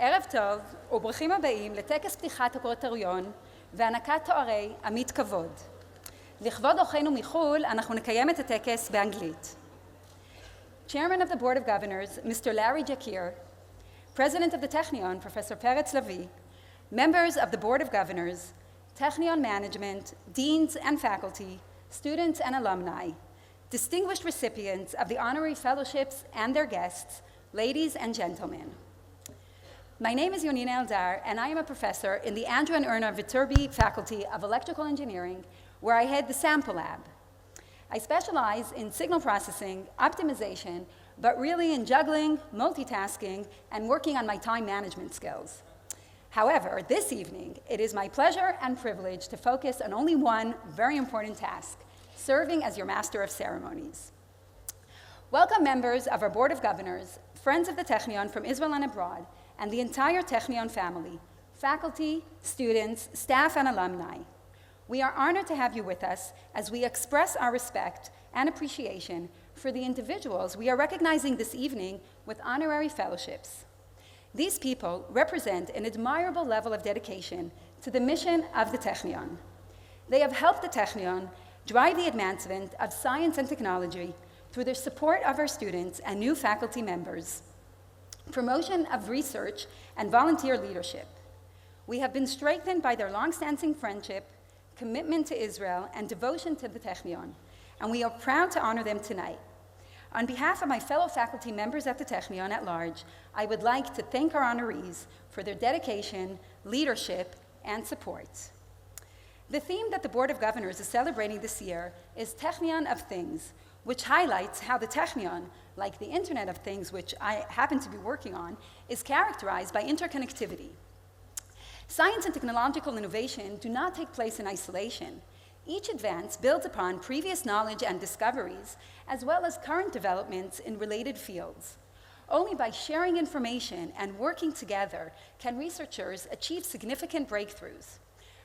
ערב טוב וברוכים הבאים לטקס פתיחת הקורטריון והענקת תוארי עמית כבוד. לכבוד אורחינו מחו"ל אנחנו נקיים את הטקס באנגלית. Chairman of the Board of Governors, Mr. Larry Shakir, President of the Technion, Professor Peretz Levi, members of the Board of Governors, Technion management, deans and faculty, students and alumni, distinguished recipients of the honorary fellowships and their guests, ladies and gentlemen. My name is Ilene, and I am a professor in the Andrew and Erna Viterbi Faculty of Electrical Engineering, where I head the sample lab. I specialize in signal processing, optimization, but really in juggling, multitasking, and working on my time management skills. However, this evening, it is my pleasure and privilege to focus on only one very important task, serving as your master of ceremonies. Welcome members of our Board of Governors, friends of the Technion from Israel and abroad, and the entire Technion family, faculty, students, staff, and alumni. We are honored to have you with us as we express our respect and appreciation for the individuals we are recognizing this evening with honorary fellowships. These people represent an admirable level of dedication to the mission of the Technion. They have helped the Technion drive the advancement of science and technology through their support of our students and new faculty members, promotion of research and volunteer leadership. We have been strengthened by their long-standing friendship, commitment to Israel, and devotion to the Technion, and we are proud to honor them tonight. On behalf of my fellow faculty members at the Technion at large, I would like to thank our honorees for their dedication, leadership, and support. The theme that the Board of Governors is celebrating this year is Technion of Things, which highlights how the Technion, like the Internet of Things, which I happen to be working on, is characterized by interconnectivity. Science and technological innovation do not take place in isolation. Each advance builds upon previous knowledge and discoveries, as well as current developments in related fields. Only by sharing information and working together can researchers achieve significant breakthroughs.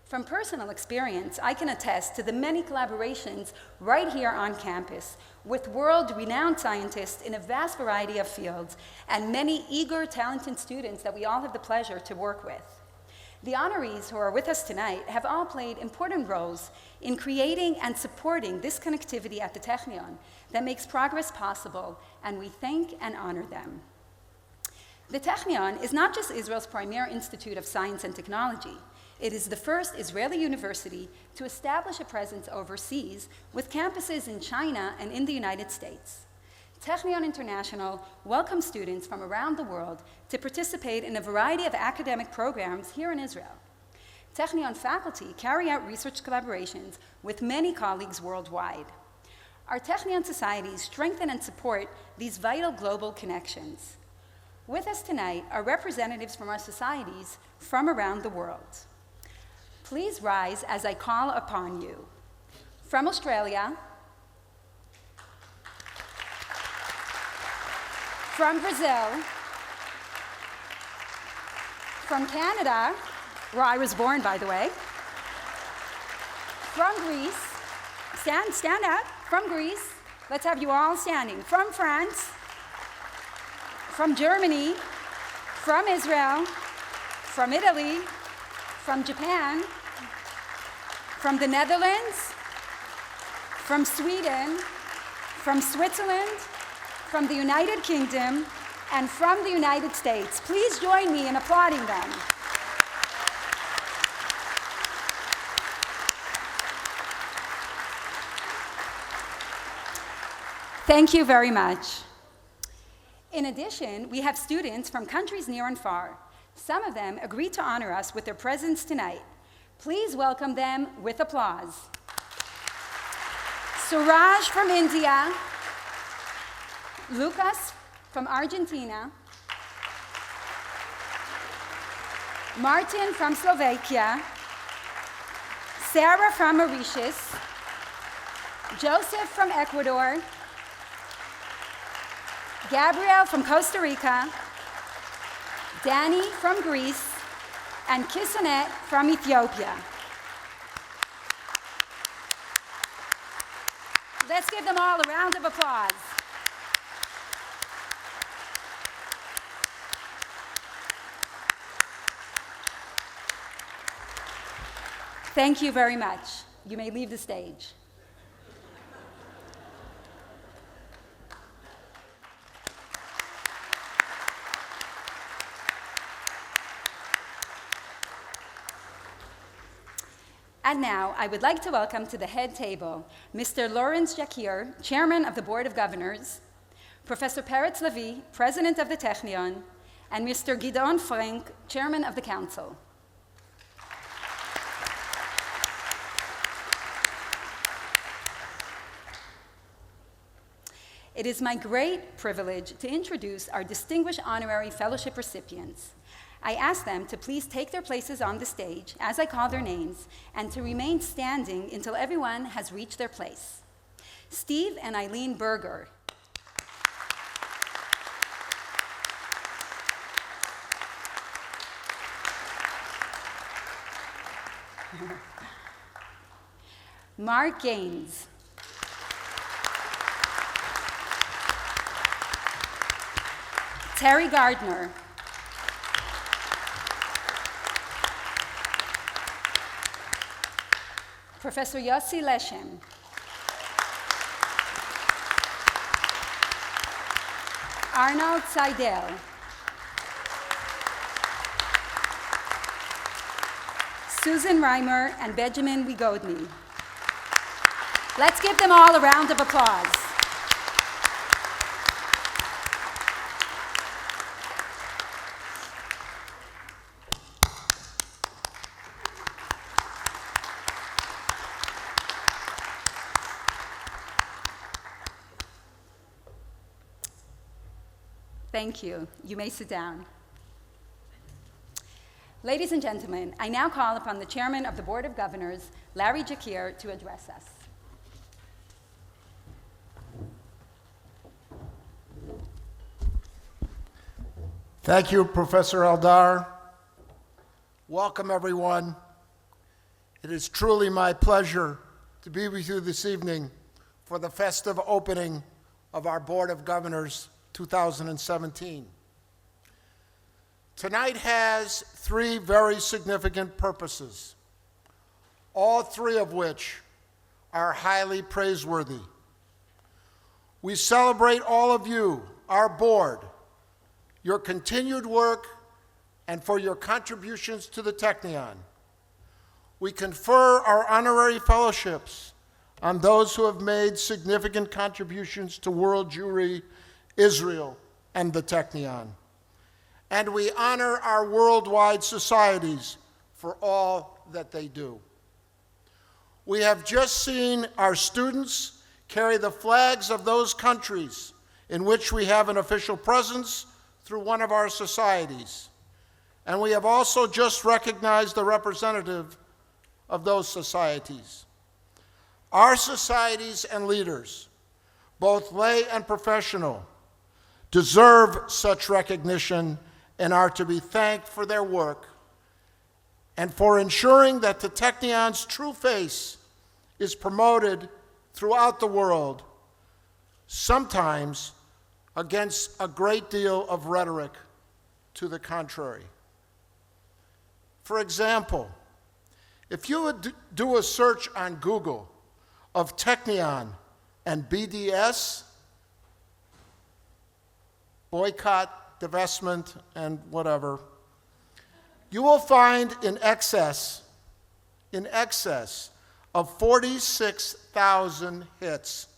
From personal experience, I can attest to the many collaborations right here on campus with world-renowned scientists in a vast variety of fields and many eager, talented students that we all have the pleasure to work with. The honorees who are with us tonight have all played important roles in creating and supporting this connectivity at the Technion that makes progress possible, and we thank and honor them. The Technion is not just Israel's premier institute of science and technology. It is the first Israeli university to establish a presence overseas with campuses in China and in the United States. Technion International welcomes students from around the world to participate in a variety of academic programs here in Israel. Technion faculty carry out research collaborations with many colleagues worldwide. Our Technion societies strengthen and support these vital global connections. With us tonight are representatives from our societies from around the world. Please rise as I call upon you. From Australia, from Brazil, from Canada, where I was born, by the way, from Greece, stand up, from Greece, let's have you all standing, from France, from Germany, from Israel, from Italy, from Japan, from the Netherlands, from Sweden, from Switzerland, from the United Kingdom, and from the United States. Please join me in applauding them. Thank you very much. In addition, we have students from countries near and far. Some of them agreed to honor us with their presence tonight. Please welcome them with applause. Suraj from India, Lucas from Argentina, Martin from Slovakia, Sarah from Mauritius, Joseph from Ecuador, Gabriel from Costa Rica, Danny from Greece, and Kisanet from Ethiopia. Let's give them all a round of applause. Thank you very much. You may leave the stage. And now, I would like to welcome to the head table Mr. Lawrence Shakir, Chairman of the Board of Governors, Professor Peretz Levi, President of the Technion, and Mr. Gideon Frank, Chairman of the Council. It is my great privilege to introduce our distinguished honorary fellowship recipients. I ask them to please take their places on the stage as I call their names and to remain standing until everyone has reached their place. Steve and Ilene Berger. Mark Gaines. Terry Gardner. Professor Yossi Leshem. Arnold Seidel. Susan Raymer and Benjamin Wygodny. Let's give them all a round of applause. Thank you. You may sit down. Ladies and gentlemen, I now call upon the Chairman of the Board of Governors, Larry Shakir, to address us. Thank you, Professor Eldar. Welcome, everyone. It is truly my pleasure to be with you this evening for the festive opening of our Board of Governors 2017. Tonight has three very significant purposes, all three of which are highly praiseworthy. We celebrate all of you, our board, your continued work, and for your contributions to the Technion. We confer our honorary fellowships on those who have made significant contributions to world Jewry, Israel, and the Technion. And we honor our worldwide societies for all that they do. We have just seen our students carry the flags of those countries in which we have an official presence through one of our societies. And we have also just recognized the representative of those societies. Our societies and leaders, both lay and professional, deserve such recognition and are to be thanked for their work and for ensuring that the Technion's true face is promoted throughout the world, sometimes against a great deal of rhetoric to the contrary. For example, if you would do a search on Google of Technion and BDS, boycott, divestment, and whatever, you will find in excess of 46,000 hits.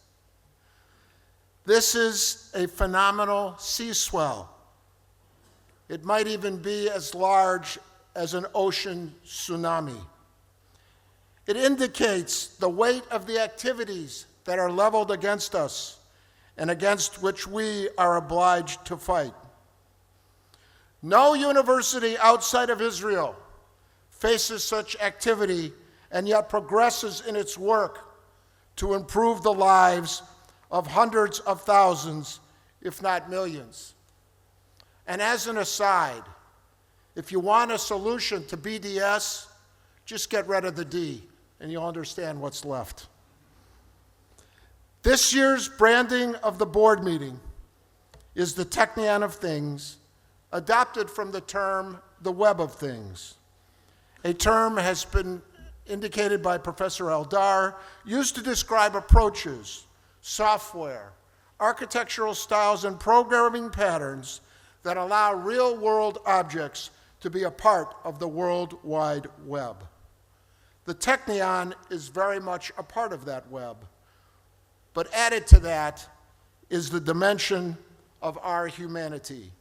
This is a phenomenal sea swell. It might even be as large as an ocean tsunami. It indicates the weight of the activities that are leveled against us and against which we are obliged to fight. No university outside of Israel faces such activity and yet progresses in its work to improve the lives of hundreds of thousands, if not millions. And as an aside, if you want a solution to BDS, just get rid of the D, and you'll understand what's left. This year's branding of the board meeting is the Technion of Things, adopted from the term the Web of Things, a term has been indicated by Professor Eldar, used to describe approaches, software, architectural styles, and programming patterns that allow real-world objects to be a part of the World Wide Web. The Technion is very much a part of that web, but added to that is the dimension of our humanity.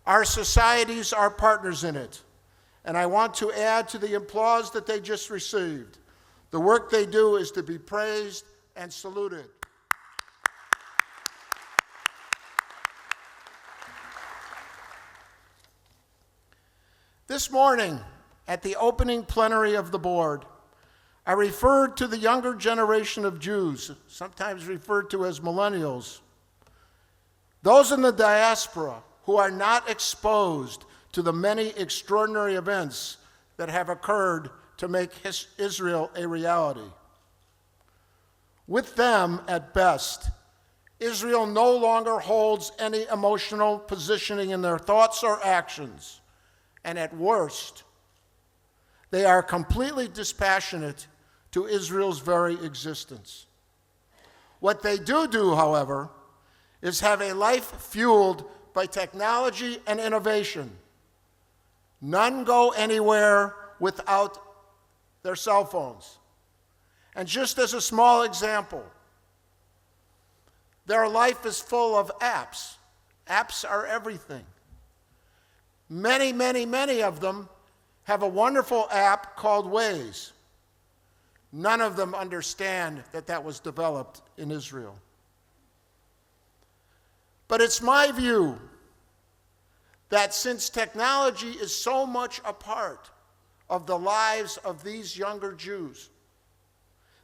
Our societies are partners in it, and I want to add to the applause that they just received. The work they do is to be praised and saluted. This morning, at the opening plenary of the board, I referred to the younger generation of Jews, sometimes referred to as millennials, those in the diaspora who are not exposed to the many extraordinary events that have occurred to make Israel a reality. With them, at best, Israel no longer holds any emotional positioning in their thoughts or actions. And at worst, they are completely dispassionate to Israel's very existence. What they do, however, is have a life fueled by technology and innovation. None go anywhere without their cell phones. And just as a small example, their life is full of apps. Apps are everything. Many of them have a wonderful app called Waze. None of them understand that that was developed in Israel. But it's my view that since technology is so much a part of the lives of these younger Jews,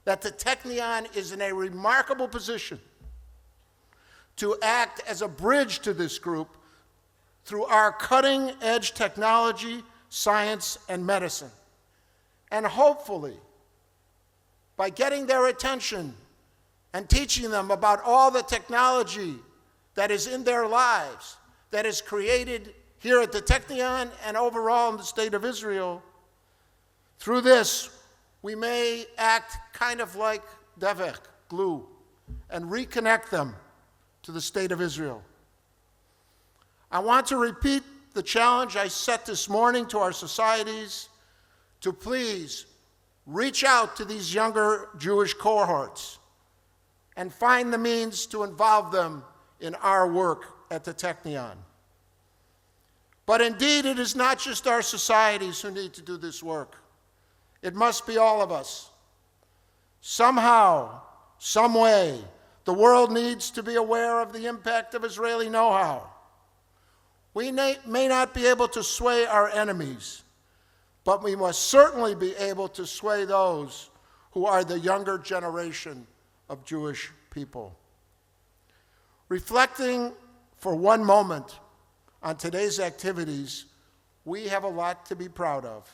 that the Technion is in a remarkable position to act as a bridge to this group through our cutting-edge technology, science, and medicine. And hopefully, by getting their attention and teaching them about all the technology that is in their lives, that is created here at the Technion and overall in the state of Israel, through this, we may act kind of like devek, glue, and reconnect them to the state of Israel. I want to repeat the challenge I set this morning to our societies to please reach out to these younger Jewish cohorts and find the means to involve them in our work at the Technion. But indeed, it is not just our societies who need to do this work. It must be all of us. Somehow, some way, the world needs to be aware of the impact of Israeli know-how. We may not be able to sway our enemies, but we must certainly be able to sway those who are the younger generation of Jewish people. Reflecting for one moment on today's activities, we have a lot to be proud of.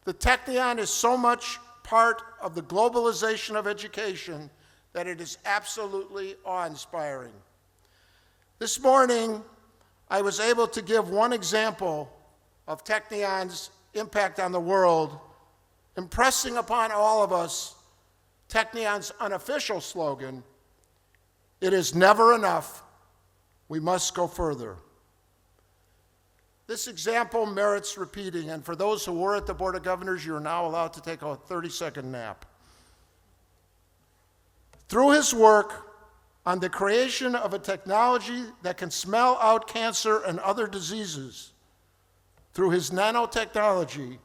The Technion is so much part of the globalization of education that it is absolutely awe-inspiring. This morning, I was able to give one example of Technion's impact on the world, impressing upon all of us Technion's unofficial slogan, "It is never enough, we must go further." This example merits repeating, and for those who were at the Board of Governors, you are now allowed to take a 30-second nap. Through his work on the creation of a technology that can smell out cancer and other diseases, through his nanotechnology,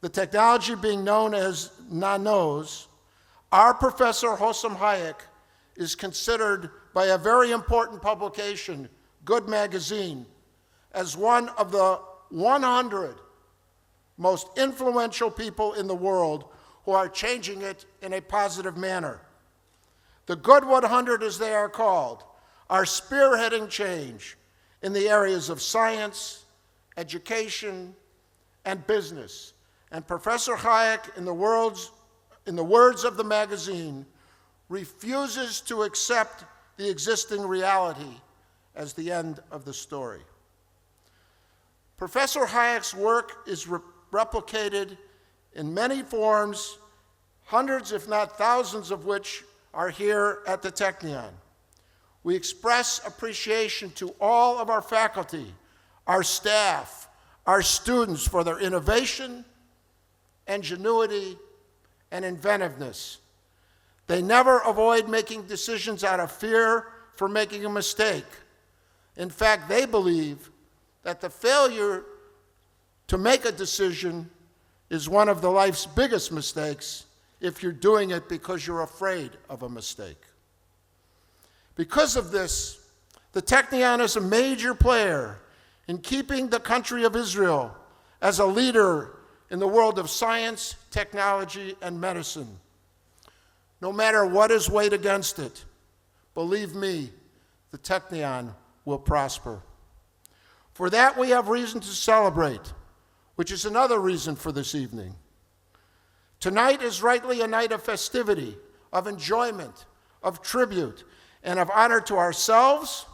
the technology being known as nanos, our Professor Hossam Hayek is considered by a very important publication, Good Magazine, as one of the 100 most influential people in the world who are changing it in a positive manner. The Good 100, as they are called, are spearheading change in the areas of science, education, and business. And Professor Hayek, in the words of the magazine, refuses to accept the existing reality as the end of the story. Professor Hayek's work is replicated in many forms, hundreds if not thousands of which are here at the Technion. We express appreciation to all of our faculty, our staff, our students for their innovation, ingenuity, and inventiveness. They never avoid making decisions out of fear for making a mistake. In fact, they believe that the failure to make a decision is one of the life's biggest mistakes if you're doing it because you're afraid of a mistake. Because of this, the Technion is a major player in keeping the country of Israel as a leader in the world of science, technology, and medicine. No matter what is weighed against it, believe me, the Technion will prosper. For that we have reason to celebrate, which is another reason for this evening. Tonight is rightly a night of festivity, of enjoyment, of tribute, and of honor to ourselves,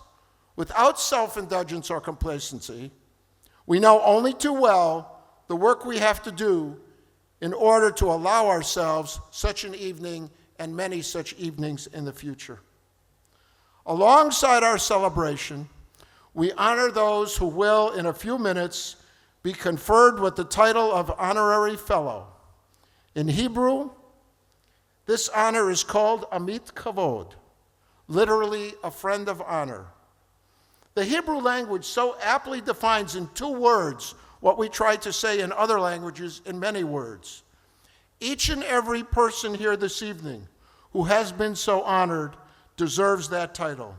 without self-indulgence or complacency. We know only too well the work we have to do in order to allow ourselves such an evening and many such evenings in the future. Alongside our celebration, we honor those who will, in a few minutes, be conferred with the title of Honorary Fellow. In Hebrew, this honor is called Amit Kavod, literally a friend of honor. The Hebrew language so aptly defines in 2 words what we try to say in other languages in many words. Each and every person here this evening who has been so honored deserves that title.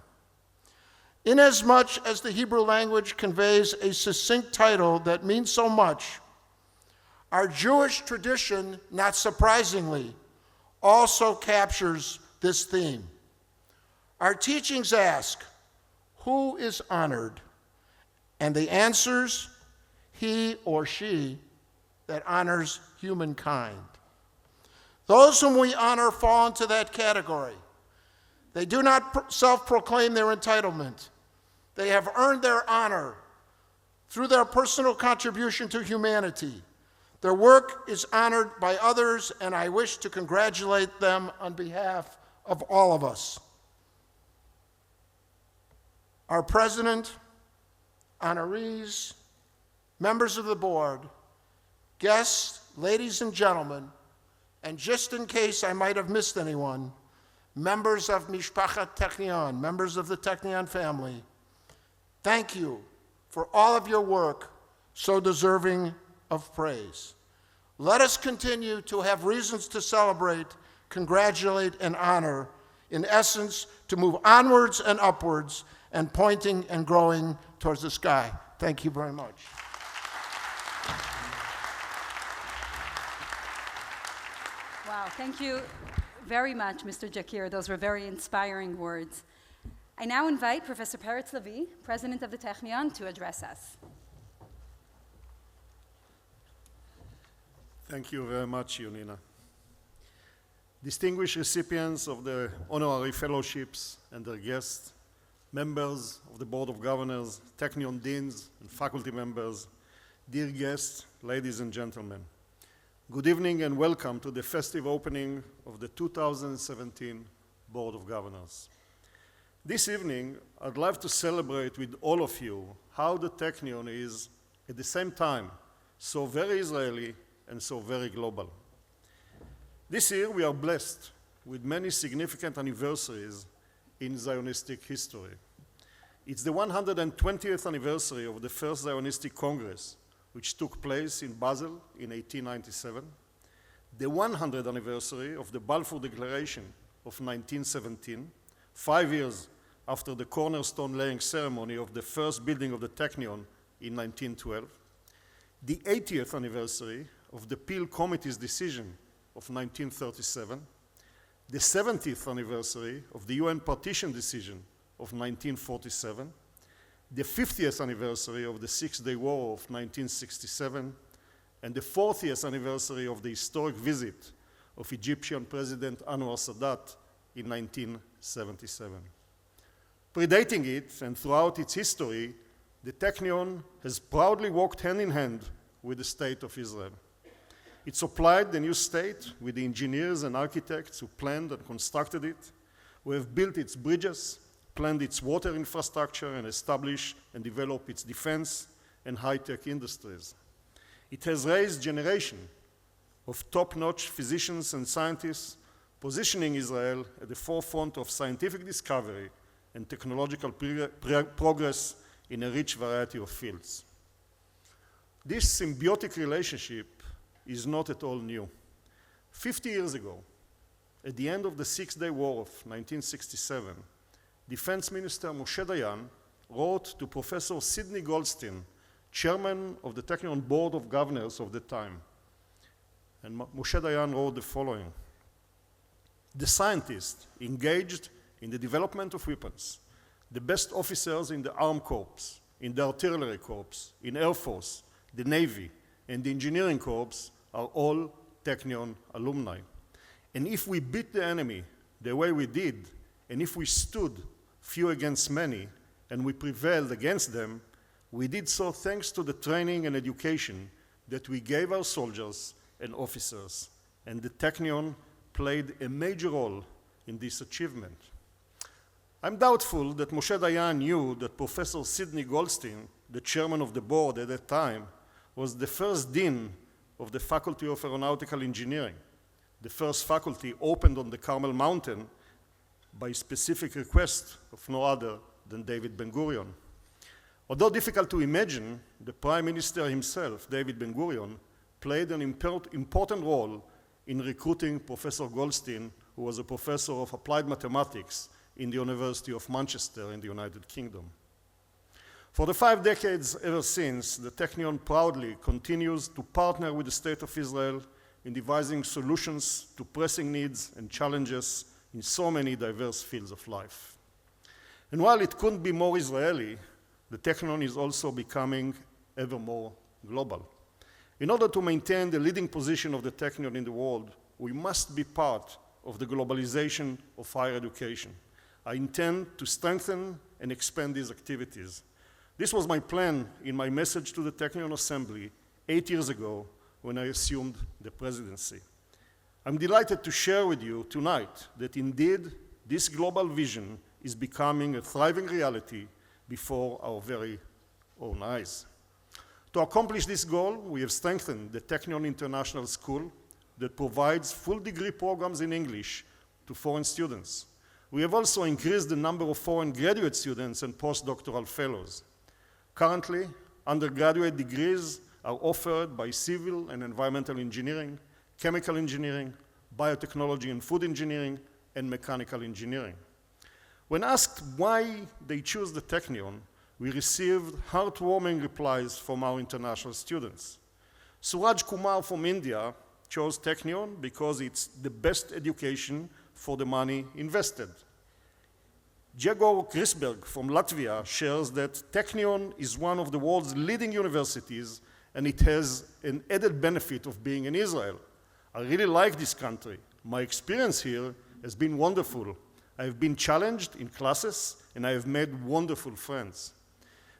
Inasmuch as the Hebrew language conveys a succinct title that means so much, our Jewish tradition, not surprisingly, also captures this theme. Our teachings ask, who is honored? And the answers, he or she that honors humankind. Those whom we honor fall into that category. They do not self-proclaim their entitlement. They have earned their honor through their personal contribution to humanity. Their work is honored by others, and I wish to congratulate them on behalf of all of us. Our president, honorees, members of the board, guests, ladies and gentlemen, and just in case I might have missed anyone, members of Mishpachat Technion, members of the Technion family, thank you for all of your work so deserving of praise. Let us continue to have reasons to celebrate, congratulate, and honor, in essence, to move onwards and upwards and pointing and growing towards the sky. Thank you very much. Wow, thank you very much, Mr. Shakir. Those were very inspiring words. I now invite Professor Peretz Levi, President of the Technion, to address us. Thank you very much, Yonina. Distinguished recipients of the honorary fellowships and their guests, members of the Board of Governors, Technion deans, and faculty members, dear guests, ladies and gentlemen, good evening and welcome to the festive opening of the 2017 Board of Governors. This evening, I'd love to celebrate with all of you how the Technion is, at the same time, so very Israeli and so very global. This year, we are blessed with many significant anniversaries in Zionistic history. It's the 120th anniversary of the First Zionistic Congress, which took place in Basel in 1897, the 100th anniversary of the Balfour Declaration of 1917, 5 years after the cornerstone laying ceremony of the first building of the Technion in 1912, the 80th anniversary of the Peel Committee's decision of 1937, the 70th anniversary of the UN partition decision of 1947, the 50th anniversary of the Six-Day War of 1967, and the 40th anniversary of the historic visit of Egyptian President Anwar Sadat in 1977. Predating it and throughout its history, the Technion has proudly walked hand in hand with the State of Israel. It supplied the new state with the engineers and architects who planned and constructed it, who have built its bridges, planned its water infrastructure, and established and developed its defense and high-tech industries. It has raised generation of top-notch physicians and scientists, positioning Israel at the forefront of scientific discovery and technological progress in a rich variety of fields. This symbiotic relationship is not at all new. 50 years ago, at the end of the Six-Day War of 1967, Defense Minister Moshe Dayan wrote to Professor Sidney Goldstein, chairman of the Technion Board of Governors of the time. And Moshe Dayan wrote the following: "The scientists engaged in the development of weapons, the best officers in the Armed Corps, in the Artillery Corps, in Air Force, the Navy, and the Engineering Corps are all Technion alumni. And if we beat the enemy the way we did, and if we stood few against many, and we prevailed against them, we did so thanks to the training and education that we gave our soldiers and officers, and the Technion played a major role in this achievement." I'm doubtful that Moshe Dayan knew that Professor Sidney Goldstein, the chairman of the board at that time, was the first dean of the Faculty of Aeronautical Engineering, the first faculty opened on the Carmel Mountain by specific request of no other than David Ben-Gurion. Although difficult to imagine, the Prime Minister himself, David Ben-Gurion, played an important role in recruiting Professor Goldstein, who was a professor of applied mathematics in the University of Manchester in the United Kingdom. For the 5 decades ever since, the Technion proudly continues to partner with the State of Israel in devising solutions to pressing needs and challenges in so many diverse fields of life. And while it couldn't be more Israeli, the Technion is also becoming ever more global. In order to maintain the leading position of the Technion in the world, we must be part of the globalization of higher education. I intend to strengthen and expand these activities. This was my plan in my message to the Technion Assembly 8 years ago when I assumed the presidency. I'm delighted to share with you tonight that indeed this global vision is becoming a thriving reality before our very own eyes. To accomplish this goal, we have strengthened the Technion International School that provides full degree programs in English to foreign students. We have also increased the number of foreign graduate students and postdoctoral fellows. Currently, undergraduate degrees are offered by civil and environmental engineering, chemical engineering, biotechnology and food engineering, and mechanical engineering. When asked why they choose the Technion, we received heartwarming replies from our international students. Suraj Kumar from India chose Technion because it's the best education for the money invested. Jegor Krisberg from Latvia shares that Technion is one of the world's leading universities and it has an added benefit of being in Israel. I really like this country. My experience here has been wonderful. I have been challenged in classes and I have made wonderful friends.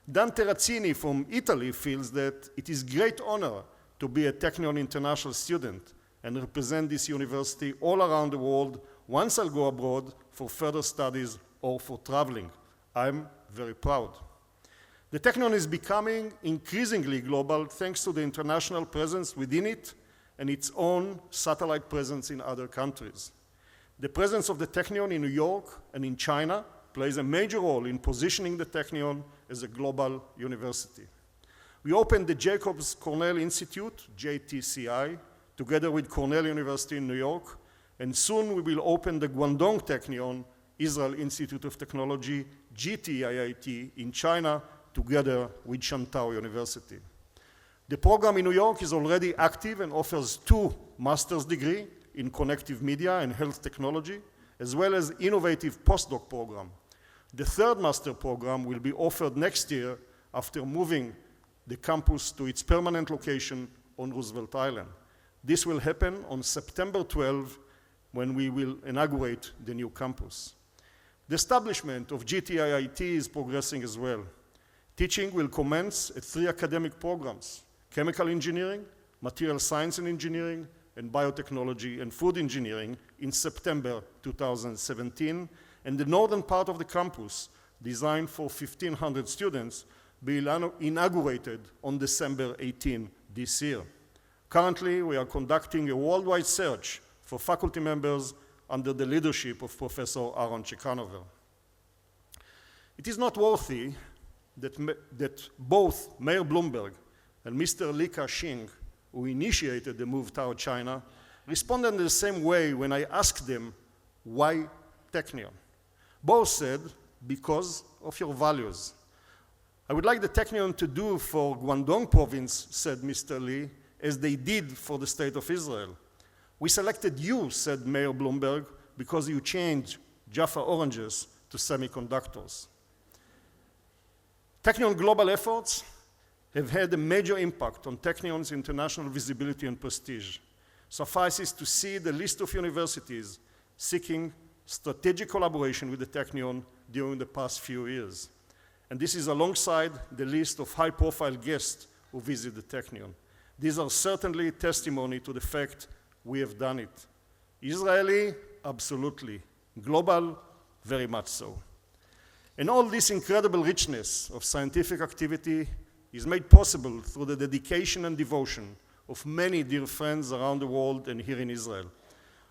Dan Terrazzini from Italy feels that it is great honor to be a Technion International student and represent this university all around the world once I'll go abroad for further studies or for traveling. I'm very proud. The Technion is becoming increasingly global thanks to the international presence within it and its own satellite presence in other countries. The presence of the Technion in New York and in China plays a major role in positioning the Technion as a global university. We opened the Jacobs Cornell Institute, JTCI, together with Cornell University in New York, and soon we will open the Guangdong Technion, Israel Institute of Technology, GTIIT, in China, together with Shantou University. The program in New York is already active and offers 2 master's degrees in connective media and health technology, as well as innovative postdoc program. The 3rd master program will be offered next year after moving the campus to its permanent location on Roosevelt Island. This will happen on September 12, when we will inaugurate the new campus. The establishment of GTIIT is progressing as well. Teaching will commence at 3 academic programs: chemical engineering, material science and engineering, and biotechnology and food engineering in September 2017, and the northern part of the campus, designed for 1,500 students, be inaugurated on December 18 this year. Currently, we are conducting a worldwide search for faculty members under the leadership of Professor Aaron Chekanover. It is noteworthy that both Mayor Bloomberg and Mr. Li Ka-shing, who initiated the move toward China, responded in the same way when I asked them, why Technion? Both said, because of your values. I would like the Technion to do for Guangdong province, said Mr. Li, as they did for the state of Israel. We selected you, said Mayor Bloomberg, because you changed Jaffa oranges to semiconductors. Technion global efforts have had a major impact on Technion's international visibility and prestige. Suffices to see the list of universities seeking strategic collaboration with the Technion during the past few years. And this is alongside the list of high-profile guests who visit the Technion. These are certainly testimony to the fact we have done it. Israeli, absolutely. Global, very much so. And all this incredible richness of scientific activity is made possible through the dedication and devotion of many dear friends around the world and here in Israel.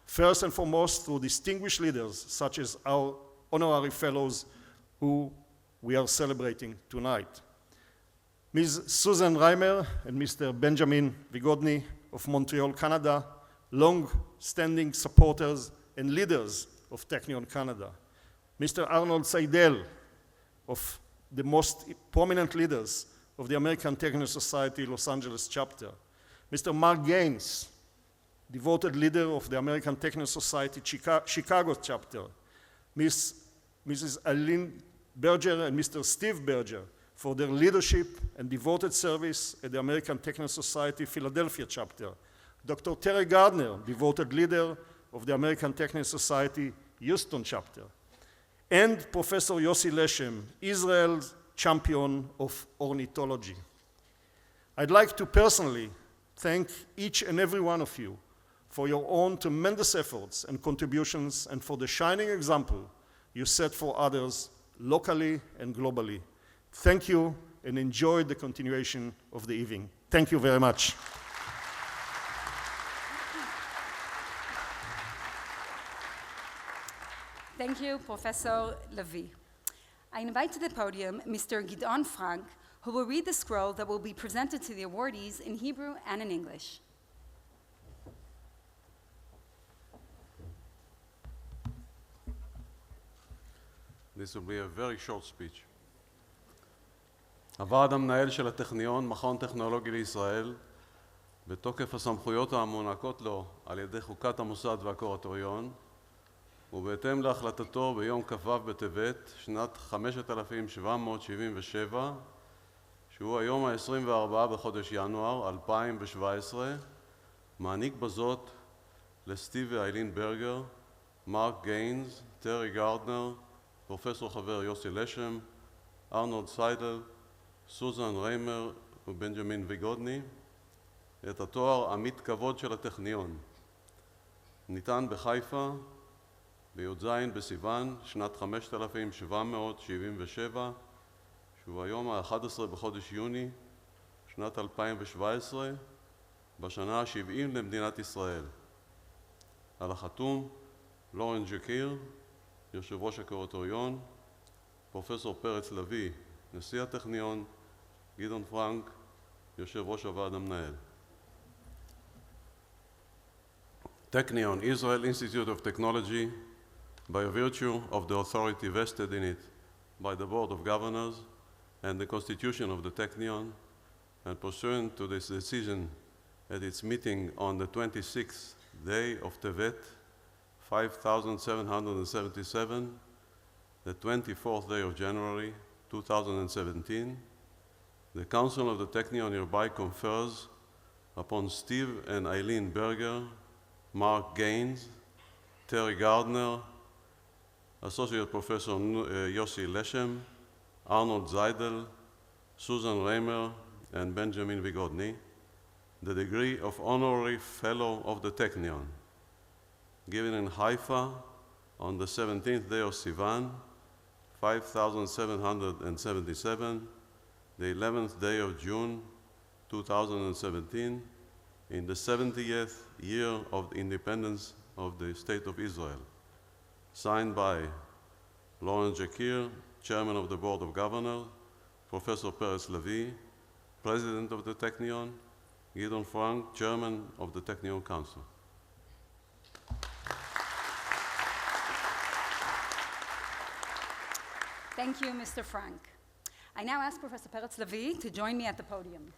First and foremost, through distinguished leaders such as our honorary fellows who we are celebrating tonight. Ms. Susan Raymer and Mr. Benjamin Wygodny of Montreal, Canada, long-standing supporters and leaders of Technion Canada. Mr. Arnold Seidel, of the most prominent leaders of the American Technion Society Los Angeles chapter. Mr. Mark Gaines, devoted leader of the American Technion Society Chicago chapter. Mrs. Ilene Berger and Mr. Steve Berger for their leadership and devoted service at the American Technion Society Philadelphia chapter. Dr. Terry Gardner, devoted leader of the American Technion Society Houston chapter. And Professor Yossi Leshem, Israel's champion of ornithology. I'd like to personally thank each and every one of you for your own tremendous efforts and contributions and for the shining example you set for others locally and globally. Thank you and enjoy the continuation of the evening. Thank you very much. Thank you, Professor Levy. I invite to the podium Mr. Gideon Frank, who will read the scroll that will be presented to the awardees in Hebrew and in English. This will be a very short speech. הוועד המנהל של הטכניון, מכון טכנולוגי לישראל, בתוקף הסמכויות המוענקות לו על ידי חוקת המוסד והקורטוריון, ובהתאם להחלטתו ביום כ"ו בטבת, שנת 5777, שהוא היום ה-24 בחודש ינואר 2017, מעניק בזאת לסטיב ואיילין ברגר, מרק גיינס, טרי גארדנר, פרופסור חבר יוסי לשם, ארנולד סיידל, סוזן ריימר ובנג'מין ויגודני, את התואר עמית כבוד של הטכניון. ניתן בחיפה, בי"ז בסיוון, שנת 5777, שהוא היום ה-11 בחודש יוני, שנת 2017, בשנה ה-70 למדינת ישראל. על החתום, לורן שקיר, יושב ראש הקורטוריון, פרופסור פרץ לוי, נשיא הטכניון, גדעון פרנק, יושב ראש הוועד המנהל. Technion-Israel Institute of Technology, by virtue of the authority vested in it by the Board of Governors and the Constitution of the Technion, and pursuant to this decision at its meeting on the 26th day of Tevet, 5777, the 24th day of January, 2017, the Council of the Technion hereby confers upon Steve and Eileen Berger, Mark Gaines, Terry Gardner, Associate Professor Yossi Leshem, Arnold Seidel, Susan Raymer, and Benjamin Wygodny, the degree of Honorary Fellow of the Technion, given in Haifa on the 17th day of Sivan, 5777, the 11th day of June, 2017, in the 70th year of the independence of the State of Israel. Signed by Lawrence Shakir, Chairman of the Board of Governors, Professor Peretz Levi, President of the Technion, Gideon Frank, Chairman of the Technion Council. Thank you, Mr. Frank. I now ask Professor Peretz Levi to join me at the podium.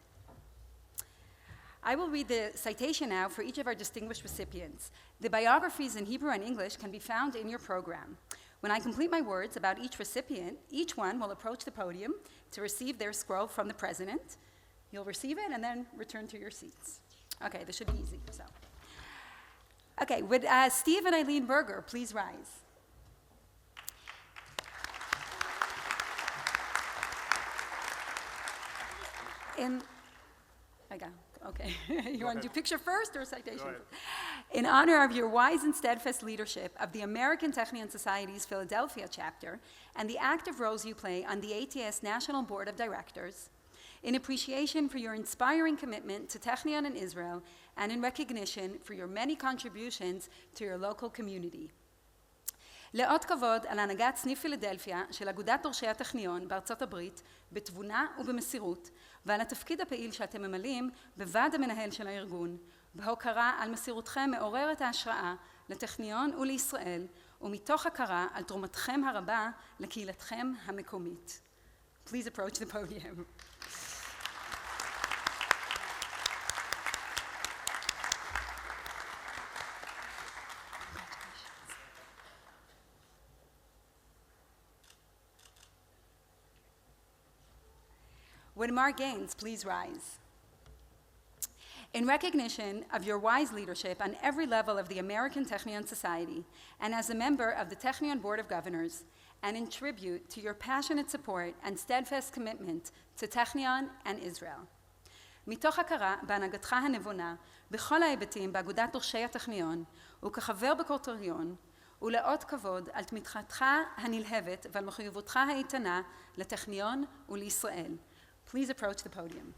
I will read the citation now for each of our distinguished recipients. The biographies in Hebrew and English can be found in your program. When I complete my words about each recipient, each one will approach the podium to receive their scroll from the president. You'll receive it and then return to your seats. Okay, this should be easy. Okay, would Steve and Ilene Berger please rise? Okay. You want to do picture first or citation? In honor of your wise and steadfast leadership of the American Technion Society's Philadelphia chapter and the active roles you play on the ATS National Board of Directors, in appreciation for your inspiring commitment to Technion and Israel, and in recognition for your many contributions to your local community. לאות כבוד על הנהגת סניף פילדלפיה של אגודת דורשי הטכניון בארצות הברית בתבונה ובמסירות, ועל התפקיד הפעיל שאתם ממלאים בוועד המנהל של הארגון, בהוקרה על מסירותכם מעוררת ההשראה לטכניון ולישראל, ומתוך הכרה על תרומתכם הרבה לקהילתכם המקומית. Please approach the podium. Would Mark Gaines please rise? In recognition of your wise leadership on every level of the American Technion Society, and as a member of the Technion Board of Governors, and in tribute to your passionate support and steadfast commitment to Technion and Israel. מתוך הכרה בהנהגתך הנבונה בכל ההיבטים באגודת דורשי הטכניון, וכחבר בקורטריון, ולאות כבוד על תמיכתך הנלהבת ועל מחויבותך האיתנה לטכניון ולישראל. Please approach the podium.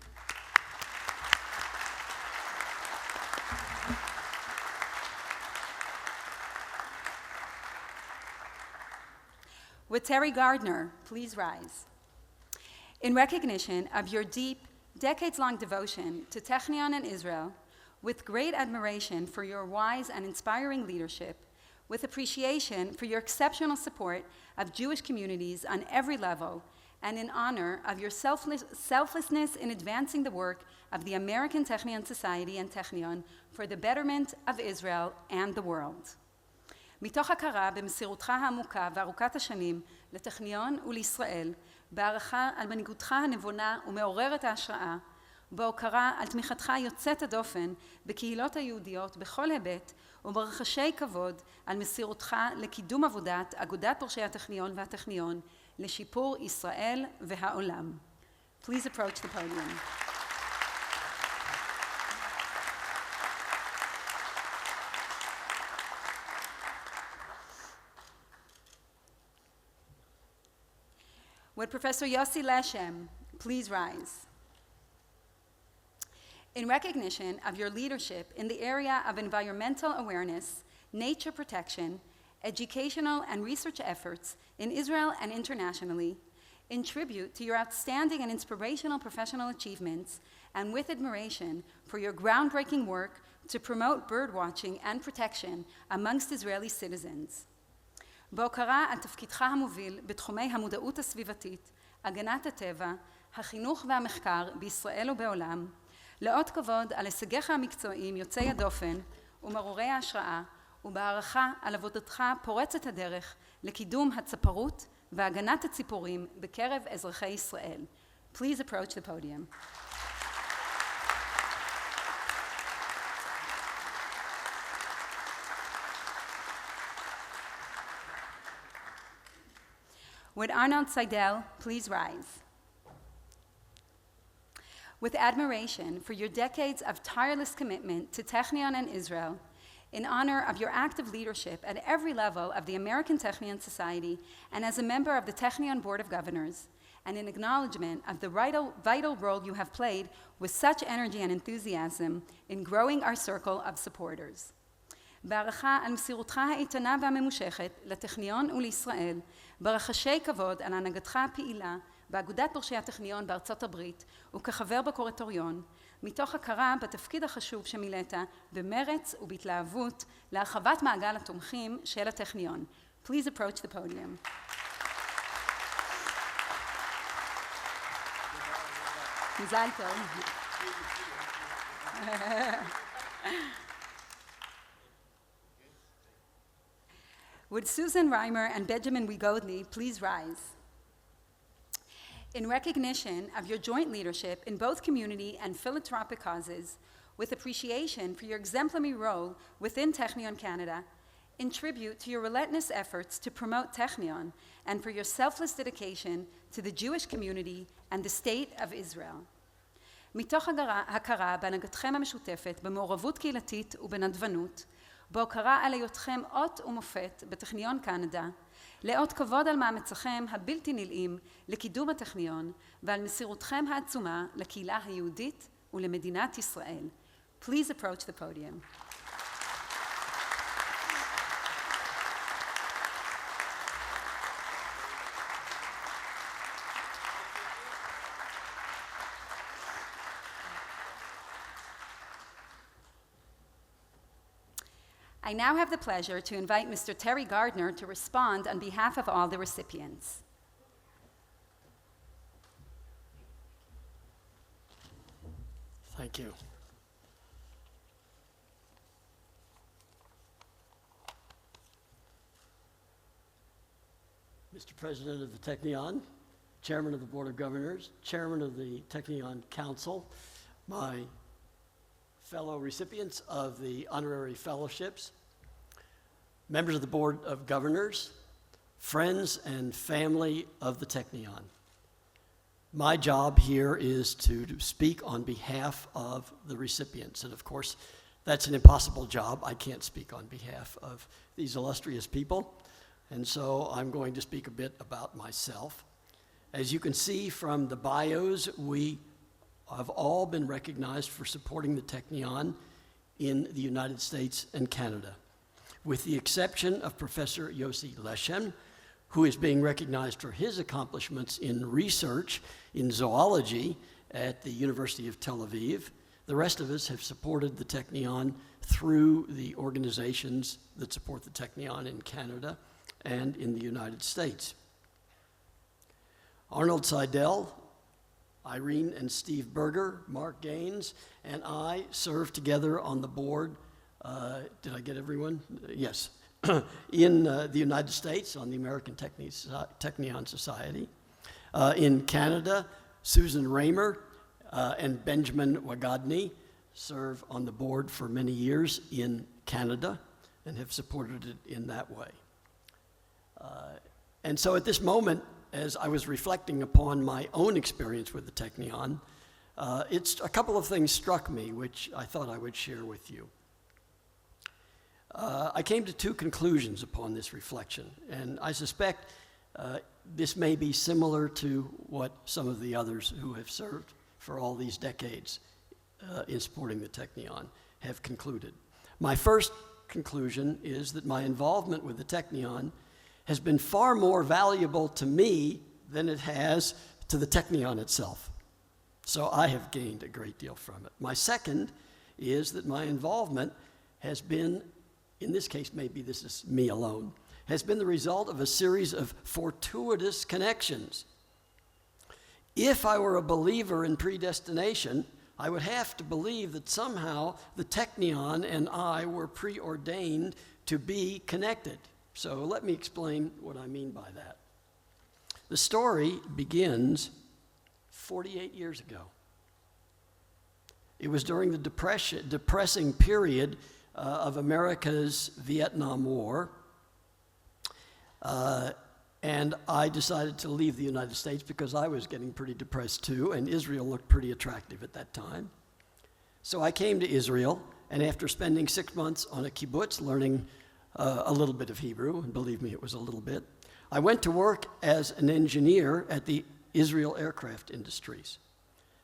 Would Terry Gardner please rise? In recognition of your deep, decades-long devotion to Technion and Israel, with great admiration for your wise and inspiring leadership, with appreciation for your exceptional support of Jewish communities on every level, and in honor of your selflessness in advancing the work of the American Technion Society and Technion for the betterment of Israel and the world. מתוך הכרה במסירותך העמוקה וארוכת השנים לטכניון ולישראל, בהערכה על מנהיגותך הנבונה ומעוררת ההשראה, בהוקרה על תמיכתך יוצאת הדופן בקהילות היהודיות בכל היבט, וברחשי כבוד על מסירותך לקידום עבודת אגודת דורשי הטכניון והטכניון, לשיפור ישראל והעולם. Please approach the podium. Would Professor Yossi Leshem please rise? In recognition of your leadership in the area of environmental awareness, nature protection, educational and research efforts in Israel and internationally, in tribute to your outstanding and inspirational professional achievements, and with admiration for your groundbreaking work to promote birdwatching and protection amongst Israeli citizens. בהוקרה על תפקידך המוביל בתחומי המודעות הסביבתית, הגנת הטבע, החינוך והמחקר בישראל ובעולם, לאות כבוד על הישגיך המקצועיים יוצאי הדופן ומעוררי ההשראה, ובהערכה על עבודתך פורצת הדרך לקידום הצפרות והגנת הציפורים בקרב אזרחי ישראל. Please approach the podium. Would Arnold Seidel please rise? with admiration for your decades of tireless commitment to Technion and Israel, in honor of your active leadership at every level of the American Technion Society and as a member of the Technion Board of Governors, and in acknowledgement of the vital role you have played with such energy and enthusiasm in growing our circle of supporters. בהערכה על מסירותך האיתנה והממושכת לטכניון ולישראל, ברחשי כבוד על הנהגתך הפעילה באגודת דורשי הטכניון בארצות הברית וכחבר בקורטוריון, מתוך הכרה בתפקיד החשוב שמילאת במרץ ובהתלהבות להרחבת מעגל התומכים של הטכניון. Please approach the podium. מזל טוב. Would Susan Raymer and Benjamin Wygodny please rise? In recognition of your joint leadership in both community and philanthropic causes, with appreciation for your exemplary role within Technion Canada, in tribute to your relentless efforts to promote Technion, and for your selfless dedication to the Jewish community and the State of Israel. מתוך הכרה בהנהגתכם המשותפת במעורבות קהילתית ובנדבנות, בהוקרה על היותכם אות ומופת בטכניון קנדה, לאות כבוד על מאמציכם הבלתי נלאים לקידום הטכניון ועל מסירותכם העצומה לקהילה היהודית ולמדינת ישראל. Please approach the podium. I now have the pleasure to invite Mr. Terry Gardner to respond on behalf of all the recipients. Thank you. Mr. President of the Technion, Chairman of the Board of Governors, Chairman of the Technion Council, my fellow recipients of the Honorary Fellowships, members of the Board of Governors, friends and family of the Technion. My job here is to speak on behalf of the recipients, and of course, that's an impossible job. I can't speak on behalf of these illustrious people, and so I'm going to speak a bit about myself. As you can see from the bios, we have all been recognized for supporting the Technion in the United States and Canada, with the exception of Professor Yossi Leshem, who is being recognized for his accomplishments in research in zoology at the University of Tel Aviv. The rest of us have supported the Technion through the organizations that support the Technion in Canada and in the United States. Arnold Seidel, Irene and Steve Berger, Mark Gaines, and I served together on the board, did I get everyone? Yes, in the United States on the American Technion Society. In Canada, Susan Raymer and Benjamin Wygodny serve on the board for many years in Canada and have supported it in that way. And so at this moment, as I was reflecting upon my own experience with the Technion, a couple of things struck me, which I thought I would share with you. I came to two conclusions upon this reflection, and I suspect this may be similar to what some of the others who have served for all these decades in supporting the Technion have concluded. My first conclusion is that my involvement with the Technion has been far more valuable to me than it has to the Technion itself. So I have gained a great deal from it. My second is that my involvement has been, in this case, maybe this is me alone, has been the result of a series of fortuitous connections. If I were a believer in predestination, I would have to believe that somehow the Technion and I were preordained to be connected. So let me explain what I mean by that. The story begins 48 years ago. It was during the depressing period of America's Vietnam War. And I decided to leave the United States because I was getting pretty depressed too, and Israel looked pretty attractive at that time. So I came to Israel, and after spending 6 months on a kibbutz learning a little bit of Hebrew, and believe me, it was a little bit, I went to work as an engineer at the Israel Aircraft Industries.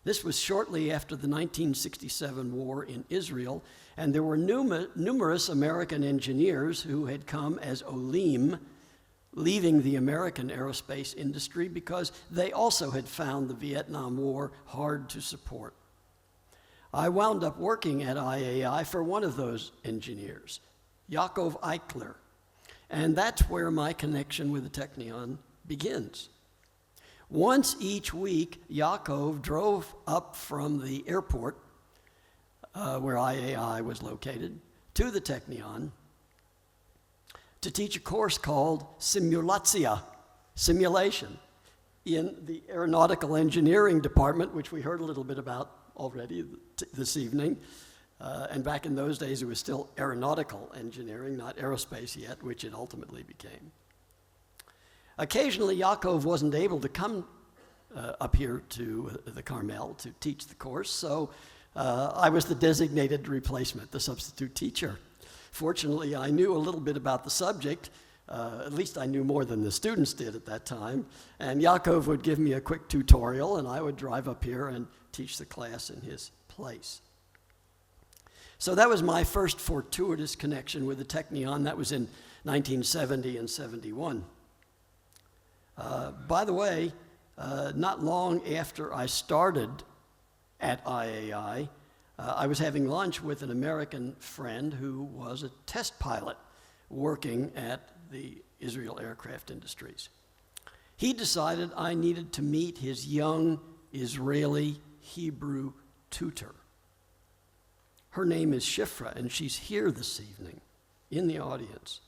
This was shortly after the 1967 war in Israel, and there were numerous American engineers who had come as olim, leaving the American aerospace industry because they also had found the Vietnam War hard to support. I wound up working at IAI for one of those engineers, Yaakov Eichler, and that's where my connection with the Technion begins. Once each week, Yaakov drove up from the airport, where IAI was located, to the Technion to teach a course called Simulatia, simulation, in the aeronautical engineering department, which we heard a little bit about already this evening. And back in those days, it was still aeronautical engineering, not aerospace yet, which it ultimately became. Occasionally, Yaakov wasn't able to come up here to the Carmel to teach the course, so I was the designated replacement, the substitute teacher. Fortunately, I knew a little bit about the subject. At least I knew more than the students did at that time. And Yaakov would give me a quick tutorial, and I would drive up here and teach the class in his place. So that was my first fortuitous connection with the Technion. That was in 1970 and 71. By the way, not long after I started at IAI, I was having lunch with an American friend who was a test pilot working at the Israel Aircraft Industries. He decided I needed to meet his young Israeli Hebrew tutor. Her name is Shifra, and she's here this evening in the audience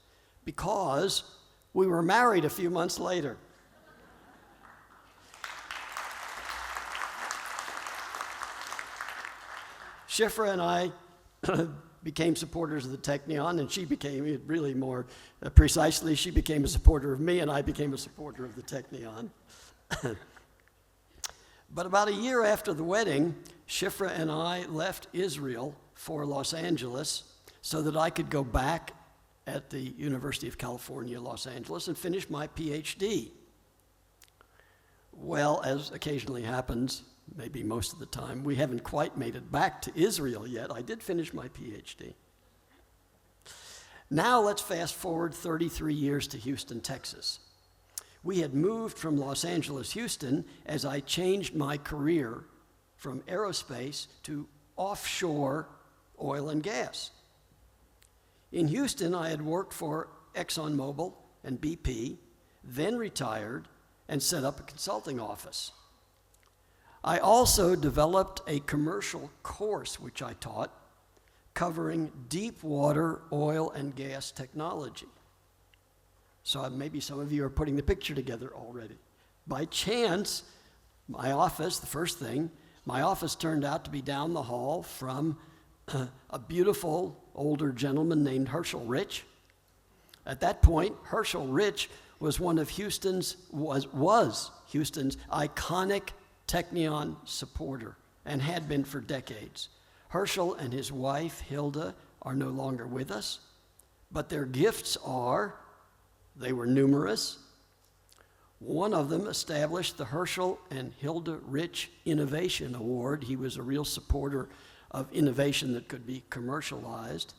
because we were married a few months later. Shifra and I became supporters of the Technion, and she became, really more precisely, she became a supporter of me, and I became a supporter of the Technion. But about a year after the wedding, Shifra and I left Israel for Los Angeles so that I could go back at the University of California, Los Angeles, and finish my PhD. Well, as occasionally happens, maybe most of the time, we haven't quite made it back to Israel yet. I did finish my PhD. Now let's fast forward 33 years to Houston, Texas. We had moved from Los Angeles, Houston, as I changed my career from aerospace to offshore oil and gas. In Houston, I had worked for ExxonMobil and BP, then retired and set up a consulting office. I also developed a commercial course which I taught covering deep water oil and gas technology. So maybe some of you are putting the picture together already. By chance, my office, the first thing, my office turned out to be down the hall from a beautiful older gentleman named Herschel Rich. At that point, Herschel Rich was one of Houston's iconic Technion supporter and had been for decades. Herschel and his wife, Hilda, are no longer with us, but their gifts they were numerous. One of them established the Herschel and Hilda Rich Innovation Award. He was a real supporter of innovation that could be commercialized.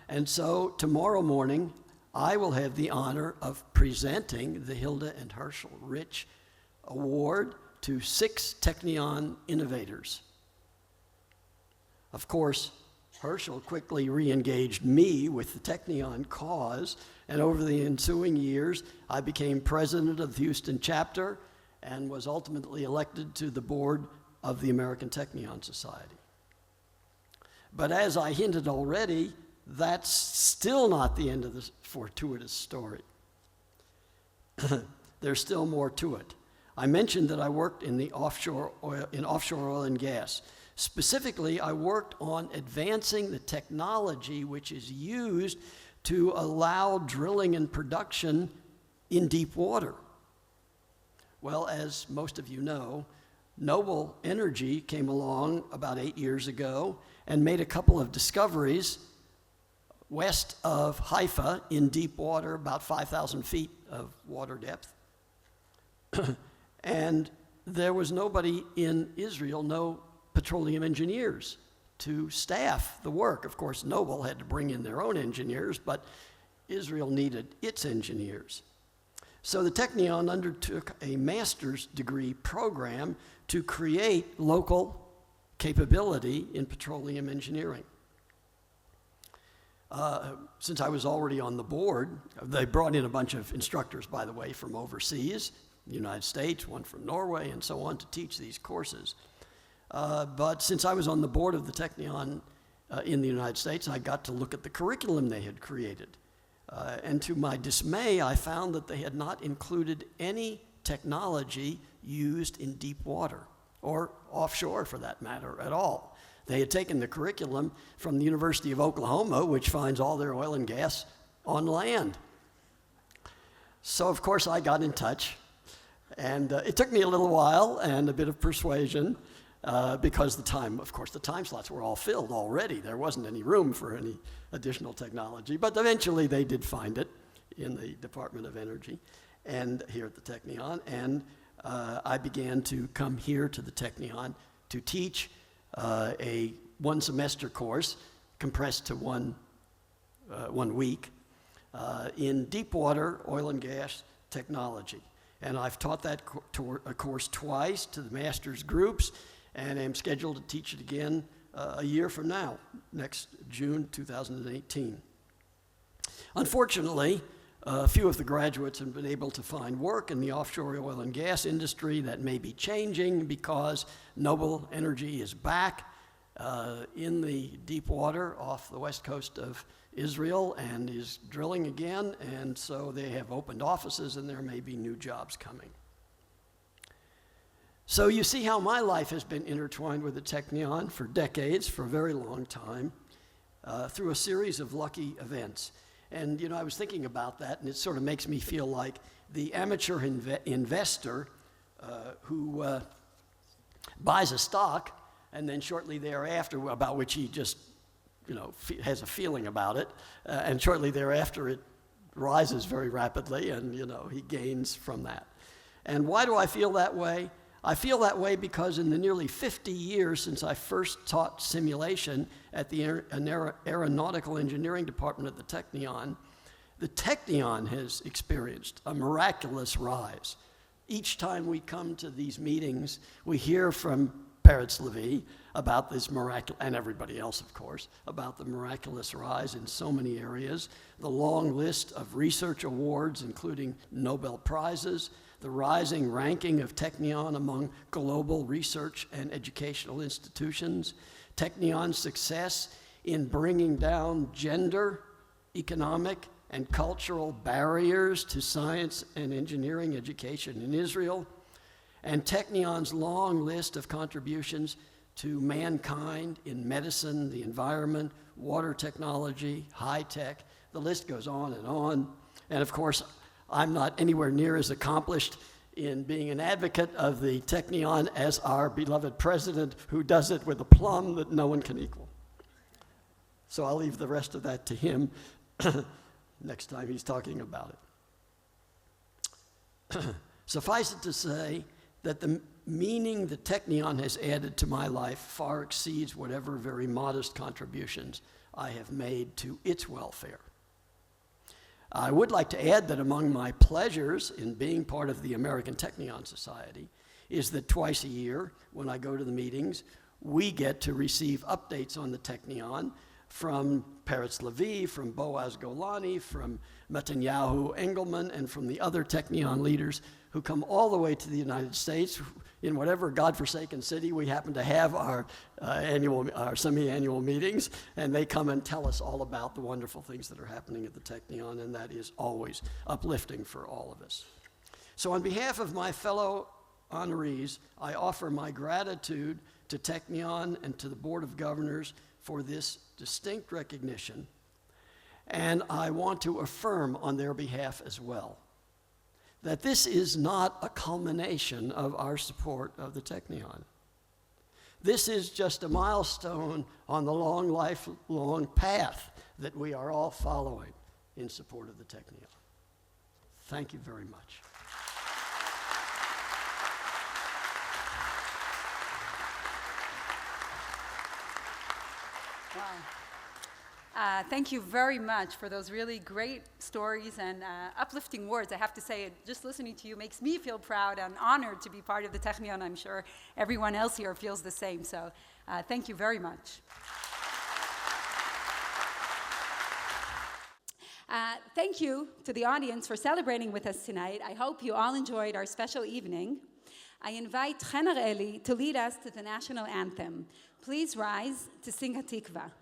And so tomorrow morning, I will have the honor of presenting the Hilda and Herschel Rich Award to 6 Technion innovators. Of course, Herschel quickly re-engaged me with the Technion cause, and over the ensuing years, I became president of the Houston chapter and was ultimately elected to the board of the American Technion Society. But as I hinted already, that's still not the end of this fortuitous story. There's still more to it. I mentioned that I worked in offshore oil and gas. Specifically, I worked on advancing the technology which is used to allow drilling and production in deep water? Well, as most of you know, Noble Energy came along about 8 years ago and made a couple of discoveries west of Haifa in deep water, about 5,000 feet of water depth. And there was nobody in Israel, no petroleum engineers to staff the work. Of course, Noble had to bring in their own engineers, but Israel needed its engineers. So the Technion undertook a master's degree program to create local capability in petroleum engineering. Since I was already on the board, they brought in a bunch of instructors, by the way, from overseas, the United States, one from Norway, and so on, to teach these courses. But since I was on the board of the Technion in the United States, I got to look at the curriculum they had created. And to my dismay, I found that they had not included any technology used in deep water, or offshore for that matter, at all. They had taken the curriculum from the University of Oklahoma, which finds all their oil and gas on land. So, of course, I got in touch. And it took me a little while and a bit of persuasion because the time slots were all filled already. There wasn't any room for any additional technology. But eventually they did find it in the Department of Energy and here at the Technion. And I began to come here to the Technion to teach a one-semester course compressed to one week in deep water oil and gas technology. And I've taught that course twice to the master's groups, and am scheduled to teach it again a year from now, next June 2018. Unfortunately, a few of the graduates have been able to find work in the offshore oil and gas industry. That may be changing because Noble Energy is back in the deep water off the west coast of Israel and is drilling again, and so they have opened offices and there may be new jobs coming. So you see how my life has been intertwined with the Technion for decades, for a very long time, through a series of lucky events. And, I was thinking about that, and it sort of makes me feel like the amateur investor who buys a stock, and then shortly thereafter, about which he just, has a feeling about it, and shortly thereafter it rises very rapidly, and, he gains from that. And why do I feel that way? I feel that way because in the nearly 50 years since I first taught simulation at the Aeronautical Engineering Department at the Technion has experienced a miraculous rise. Each time we come to these meetings, we hear from Peretz Levi about this miraculous, and everybody else, of course, about the miraculous rise in so many areas, the long list of research awards, including Nobel Prizes, the rising ranking of Technion among global research and educational institutions, Technion's success in bringing down gender, economic, and cultural barriers to science and engineering education in Israel, and Technion's long list of contributions to mankind in medicine, the environment, water technology, high tech. The list goes on. And of course, I'm not anywhere near as accomplished in being an advocate of the Technion as our beloved president, who does it with a plum that no one can equal. So I'll leave the rest of that to him next time he's talking about it. Suffice it to say that the meaning the Technion has added to my life far exceeds whatever very modest contributions I have made to its welfare. I would like to add that among my pleasures in being part of the American Technion Society is that twice a year, when I go to the meetings, we get to receive updates on the Technion from Peretz Levi, from Boaz Golani, from Netanyahu Engelman, and from the other Technion leaders who come all the way to the United States in whatever godforsaken city we happen to have our semi-annual meetings, and they come and tell us all about the wonderful things that are happening at the Technion, and that is always uplifting for all of us. So on behalf of my fellow honorees, I offer my gratitude to Technion and to the Board of Governors for this distinct recognition. and I want to affirm on their behalf as well that this is not a culmination of our support of the Technion. This is just a milestone on the long, lifelong path that we are all following in support of the Technion. Thank you very much. Wow. Thank you very much for those really great stories and uplifting words. I have to say, just listening to you makes me feel proud and honored to be part of the Technion. I'm sure everyone else here feels the same. So thank you very much. Thank you to the audience for celebrating with us tonight. I hope you all enjoyed our special evening. I invite Honorary to lead us to the National Anthem. Please rise to sing Hatikva.